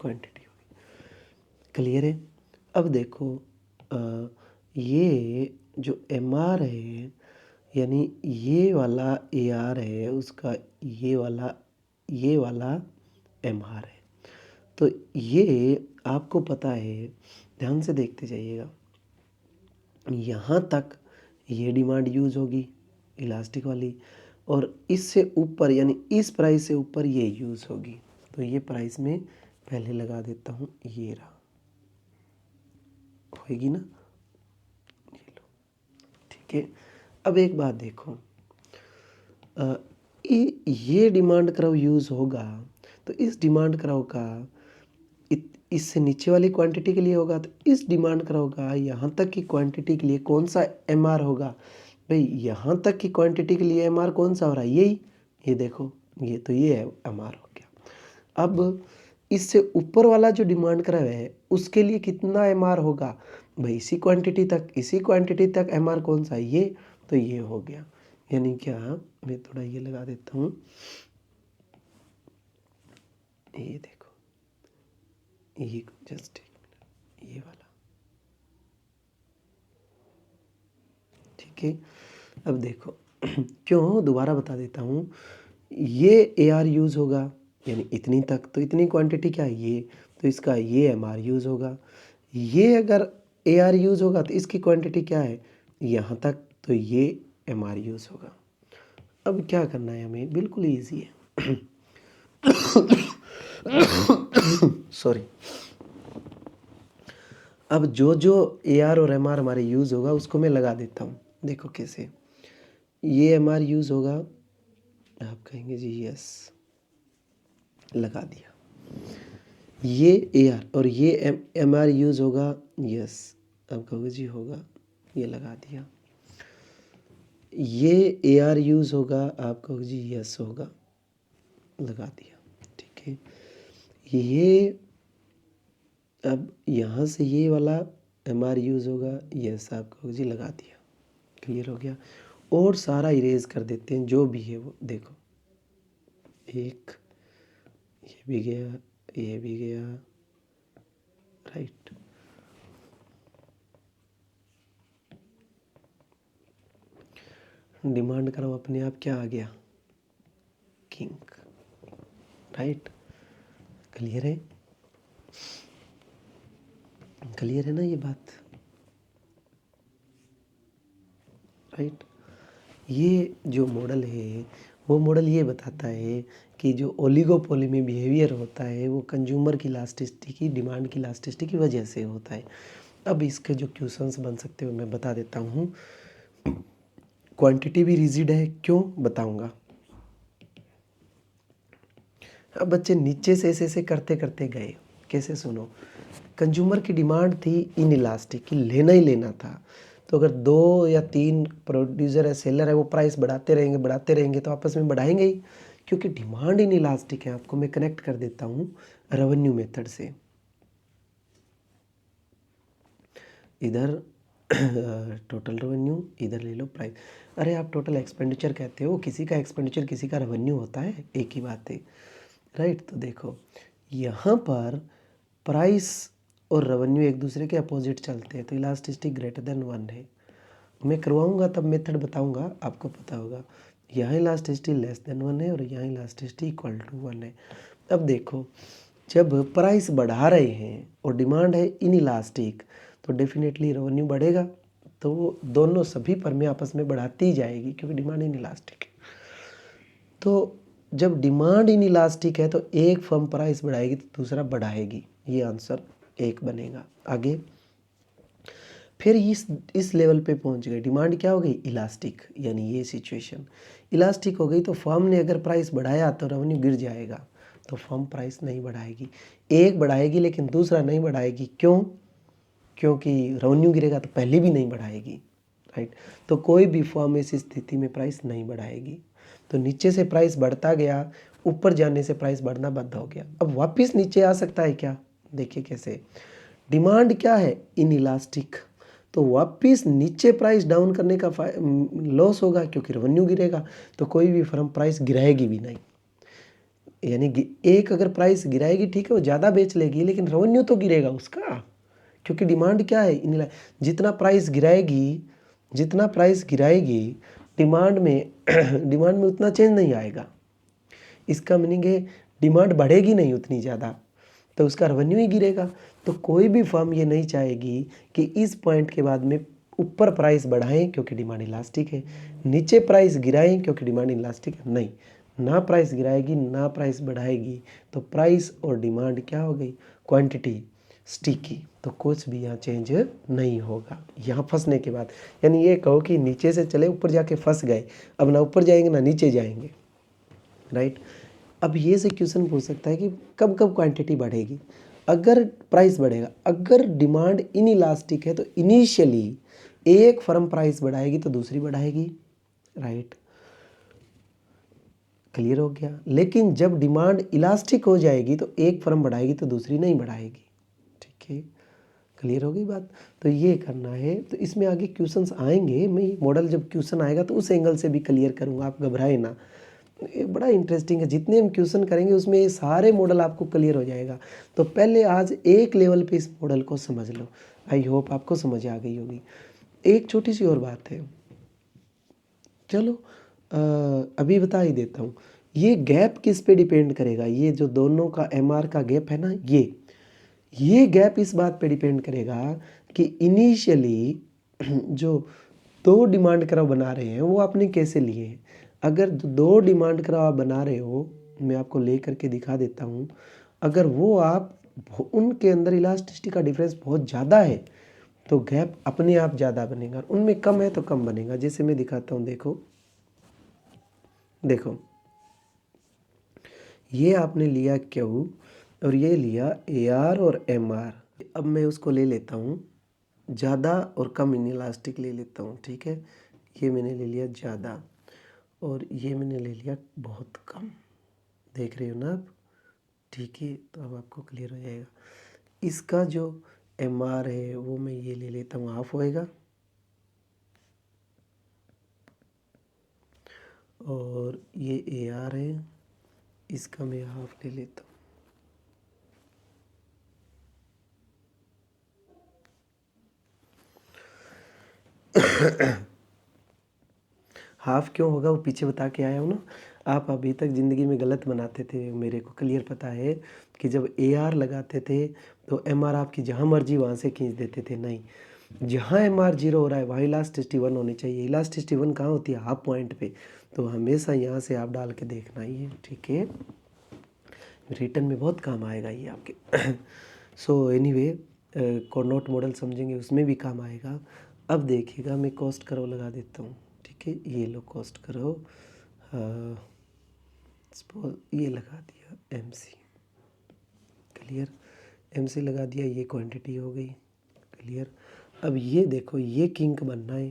S1: क्वांटिटी हो गई। क्लियर है? अब देखो, ये जो MR है, यानी ये वाला AR है, उसका ये वाला MR है। तो ये आपको पता है, ध्यान से देखते जाइएगा, यहाँ तक ये डिमांड यूज़ होगी इलास्टिक वाली, और इससे ऊपर यानी इस प्राइस से ऊपर ये यूज़ होगी। तो ये प्राइस में पहले लगा देता हूँ, ये रहा, होएगी ना? ये लो। ठीक है। अब एक बात देखो, ये डिमांड कर्व यूज़ होगा तो इस डिमांड कर्व का इससे नीचे वाली क्वांटिटी के लिए होगा, तो इस डिमांड कर्व का यहाँ तक की क्वांटिटी के लिए कौन सा MR होगा? भाई यहाँ तक की क्वांटिटी के लिए MR कौन सा हो रहा है? यही, ये देखो, ये तो ये है MR हो गया। अब इससे ऊपर वाला जो डिमांड कर्व है उसके लिए कितना MR होगा? भाई इसी क्वांटिटी तक MR कौन सा है? ये, तो ये हो गया। यानी क्या, मैं थोड़ा ये लगा देता हूँ, ये देखो, ये जस्ट ये वाला। ठीक है। अब देखो, क्यों, दोबारा बता देता हूँ, ये AR यूज़ होगा यानी इतनी तक, तो इतनी क्वांटिटी क्या है? ये, तो इसका ये MR यूज़ होगा। ये अगर AR यूज़ होगा तो इसकी क्वांटिटी क्या है? यहाँ तक, तो ये MR यूज़ होगा। अब क्या करना है हमें? बिल्कुल ईजी है। सॉरी। अब जो जो AR और MR हमारे यूज़ होगा उसको मैं लगा देता हूँ। देखो कैसे, ये MR यूज़ होगा, आप कहेंगे जी यस, लगा दिया। ये AR और ये MR यूज़ होगा, यस, आप कहोगे जी होगा, ये लगा दिया। ये ए आर यूज़ होगा, आपका जी यस होगा, लगा दिया, ठीक है। ये अब यहाँ से ये वाला एम आर यूज़ होगा, यस आपका जी लगा दिया, क्लियर हो गया। और सारा इरेज कर देते हैं जो भी है वो, देखो एक, ये भी गया, ये भी गया, राइट। डिमांड करो अपने आप क्या आ गया, किंग, राइट। क्लियर है, क्लियर है ना ये बात, राइट। ये जो मॉडल है वो मॉडल ये बताता है कि जो ओलिगोपोली में बिहेवियर होता है वो कंज्यूमर की इलास्टिसिटी की, डिमांड की इलास्टिसिटी की वजह से होता है। अब इसके जो क्वेश्चंस बन सकते हो मैं बता देता हूँ। क्वांटिटी भी रिजिड है, क्यों बताऊंगा। अब बच्चे नीचे से ऐसे करते करते गए, कैसे सुनो। कंज्यूमर की डिमांड थी इन इलास्टिक की, लेना ही लेना था। तो अगर 2 या 3 प्रोड्यूसर है, सेलर है, वो प्राइस बढ़ाते रहेंगे तो आपस में बढ़ाएंगे ही, क्योंकि डिमांड इन इलास्टिक है। आपको मैं कनेक्ट कर देता हूँ रेवेन्यू मेथड से। इधर टोटल रेवेन्यू, इधर ले लो प्राइस। अरे आप टोटल एक्सपेंडिचर कहते हो, किसी का एक्सपेंडिचर किसी का रेवेन्यू होता है, एक ही बात है, राइट। तो देखो यहाँ पर प्राइस और रेवेन्यू एक दूसरे के अपोजिट चलते हैं, तो इलास्टिसिटी ग्रेटर देन 1 है। मैं करवाऊंगा तब मेथड बताऊंगा, आपको पता होगा। यहाँ इलास्टिसिटी लेस देन 1 है और यहाँ इलास्टिसिटी इक्वल टू 1 है। अब देखो जब प्राइस बढ़ा रहे हैं और डिमांड है इन इलास्टिक, तो डेफिनेटली रेवेन्यू बढ़ेगा। तो वो दोनों सभी फर्में आपस में बढ़ाती ही जाएगी, क्योंकि डिमांड इन इलास्टिक है। तो जब डिमांड इन इलास्टिक है तो एक फर्म प्राइस बढ़ाएगी तो दूसरा बढ़ाएगी, ये आंसर एक बनेगा। आगे फिर इस लेवल पे पहुंच गए, डिमांड क्या हो गई, इलास्टिक, यानी ये सिचुएशन इलास्टिक हो गई। तो फर्म ने अगर प्राइस बढ़ाया तो रेवेन्यू गिर जाएगा, तो फर्म प्राइस नहीं बढ़ाएगी। एक बढ़ाएगी लेकिन दूसरा नहीं बढ़ाएगी, क्यों, क्योंकि रेवेन्यू गिरेगा तो पहले भी नहीं बढ़ाएगी, राइट। तो कोई भी फर्म इस स्थिति में प्राइस नहीं बढ़ाएगी। तो नीचे से प्राइस बढ़ता गया, ऊपर जाने से प्राइस बढ़ना बंद हो गया। अब वापस नीचे आ सकता है क्या, देखिए कैसे। डिमांड क्या है, इन इलास्टिक, तो वापस नीचे प्राइस डाउन करने का लॉस होगा, क्योंकि रेवेन्यू गिरेगा। तो कोई भी फर्म प्राइस गिराएगी भी नहीं, यानी एक अगर प्राइस गिराएगी ठीक है, वो ज़्यादा बेच लेगी, लेकिन रेवेन्यू तो गिरेगा उसका, क्योंकि डिमांड क्या है इन, जितना प्राइस गिराएगी, जितना प्राइस गिराएगी डिमांड में डिमांड में उतना चेंज नहीं आएगा। इसका मीनिंग है डिमांड बढ़ेगी नहीं उतनी ज़्यादा, तो उसका रेवेन्यू ही गिरेगा। तो कोई भी फर्म ये नहीं चाहेगी कि इस पॉइंट के बाद में ऊपर प्राइस बढ़ाएं क्योंकि डिमांड इलास्टिक है, नीचे प्राइस गिराएं क्योंकि डिमांड इलास्टिक है, नहीं, ना प्राइस गिराएगी ना प्राइस बढ़ाएगी। तो प्राइस और डिमांड क्या हो गई, क्वांटिटी स्टिकी, तो कुछ भी यहाँ चेंज नहीं होगा यहाँ फंसने के बाद। यानी ये कहो कि नीचे से चले ऊपर जाके फंस गए, अब ना ऊपर जाएंगे ना नीचे जाएंगे, राइट। अब ये से क्वेश्चन पूछ सकता है कि कब कब क्वांटिटी बढ़ेगी, अगर प्राइस बढ़ेगा। अगर डिमांड इन इलास्टिक है तो इनिशियली एक फर्म प्राइस बढ़ाएगी तो दूसरी बढ़ाएगी, राइट, क्लियर हो गया। लेकिन जब डिमांड इलास्टिक हो जाएगी तो एक फर्म बढ़ाएगी तो दूसरी नहीं बढ़ाएगी, ठीक है, क्लियर हो गई बात। तो ये करना है। तो इसमें आगे क्वेश्चंस आएंगे, मैं मॉडल जब क्वेश्चन आएगा तो उस एंगल से भी क्लियर करूँगा, आप घबराए ना। ये बड़ा इंटरेस्टिंग है, जितने हम क्वेश्चन करेंगे उसमें ये सारे मॉडल आपको क्लियर हो जाएगा। तो पहले आज एक लेवल पे इस मॉडल को समझ लो, आई होप आपको समझ आ गई होगी। एक छोटी सी और बात है, चलो अभी बता ही देता हूँ। ये गैप किस पे डिपेंड करेगा, ये जो दोनों का एमआर का गैप है ना, ये गैप इस बात पे डिपेंड करेगा कि इनिशियली जो दो डिमांड कर्व बना रहे हैं वो आपने कैसे लिए हैं। अगर दो डिमांड कर्व आप बना रहे हो, मैं आपको ले करके दिखा देता हूँ। अगर वो आप उनके अंदर इलास्टिसिटी का डिफरेंस बहुत ज़्यादा है तो गैप अपने आप ज़्यादा बनेगा, उनमें कम है तो कम बनेगा। जैसे मैं दिखाता हूँ, देखो देखो ये आपने लिया क्यू और ये लिया ए आर और एम आर। अब मैं उसको ले लेता हूँ ज़्यादा और कम इन इलास्टिक ले लेता हूँ, ठीक है। ये मैंने ले लिया ज़्यादा और ये मैंने ले लिया बहुत कम। देख रहे हो ना आप? ठीक है, तो अब आपको क्लियर हो जाएगा। इसका जो MR है वो मैं ये ले लेता हूँ, हाफ होएगा, और ये AR है, इसका मैं हाफ ले लेता हूँ। हाफ क्यों होगा वो पीछे बता के आया हूँ ना। आप अभी तक ज़िंदगी में गलत बनाते थे, मेरे को क्लियर पता है कि जब AR लगाते थे तो MR आपकी जहाँ मर्जी वहाँ से खींच देते थे। नहीं, जहाँ MR 0 हो रहा है वहाँ इलास्टिसिटी 1 होनी चाहिए। इलास्टिसिटी 1 कहाँ होती है? हाफ पॉइंट पे। तो हमेशा यहाँ से आप डाल के देखना ही है, ठीक है। रिटर्न में बहुत काम आएगा ये आपके। सो एनीवे, कॉर्नोट मॉडल समझेंगे उसमें भी काम आएगा। अब देखिएगा, मैं कॉस्ट कर्व लगा देता हूँ, ठीक है। ये लो कॉस्ट कर्व, सपोज ये लगा दिया MC, क्लियर। MC लगा दिया, ये क्वांटिटी हो गई, क्लियर। अब ये देखो, ये किंक बनना है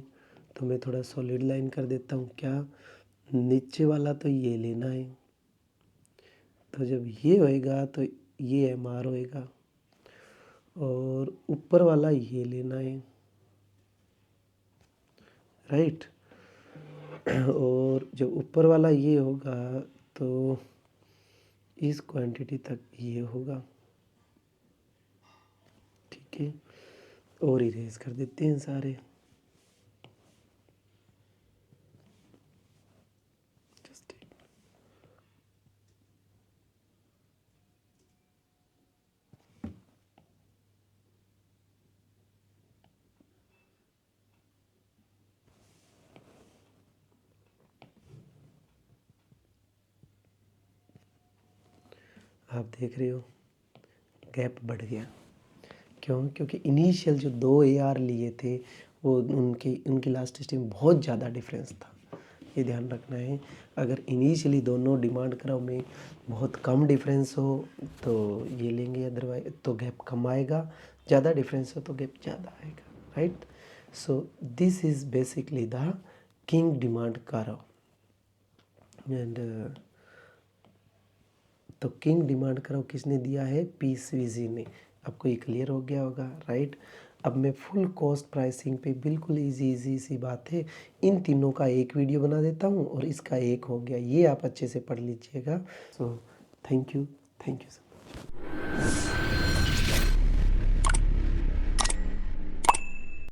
S1: तो मैं थोड़ा सॉलिड लाइन कर देता हूँ। क्या? नीचे वाला तो ये लेना है, तो जब ये होएगा तो ये MR होएगा, और ऊपर वाला ये लेना है, राइट। और जब ऊपर वाला ये होगा तो इस क्वांटिटी तक ये होगा, ठीक है। और इरेज कर देते हैं सारे। जस्ट आप देख रहे हो गैप बढ़ गया। क्यों? क्योंकि इनिशियल जो 2 AR लिए थे वो उनकी लास्ट स्टेज बहुत ज़्यादा डिफरेंस था। ये ध्यान रखना है। अगर इनिशियली दोनों डिमांड कराओ में बहुत कम डिफरेंस हो तो ये लेंगे, अदरवाइज तो गैप कम आएगा। ज़्यादा डिफरेंस हो तो गैप ज़्यादा आएगा, right. So this is basically the king demand curve. And तो किंग डिमांड कर्व किसने दिया है? PCVG ने। आपको ये क्लियर हो गया होगा, राइट। अब मैं फुल कॉस्ट प्राइसिंग पे बिल्कुल इजी सी बात है, इन तीनों का एक वीडियो बना देता हूँ और इसका एक हो गया, ये आप अच्छे से पढ़ लीजिएगा। So thank you so